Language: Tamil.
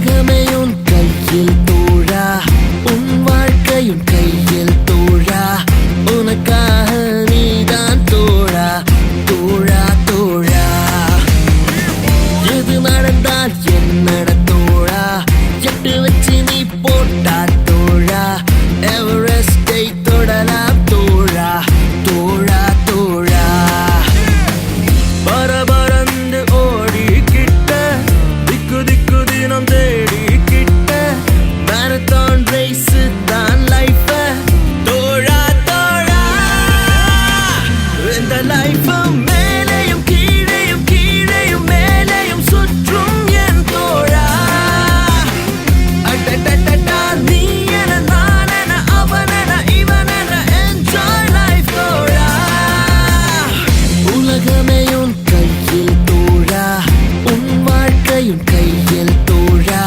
உலகமே உன் கையில் தோழா, உன் வாழ்க்கையும் கையில் தோழா, உனக்காக நீதான் தோழா, தோழா தோழா. எது நடந்தால் என்னட தோழா, எட்டு வச்சு நீ போட்டா தோழா, எவரெஸ்டை தொடலாம் தோழா, தோழா தோழா. பரபரந்து ஓடிக்கிட்ட, திக்கு திக்கு தினம் தேடிக்கிட்ட, மேரத்தான் ரேஸ் தான் லைஃப் தோழா தோழா. இந்த லைஃப் மேலையும் கீழையும் கீழையும் மேலையும் சுற்றும் என் தோழா. அட்டட்டட்டா நீ என நான் என அவன் என இவன் என என்ஜாய் லைஃப் தோழா. உலகமே உன் கையில் தோழா, உன் வாழ்க்கையும் கையில் தோழா,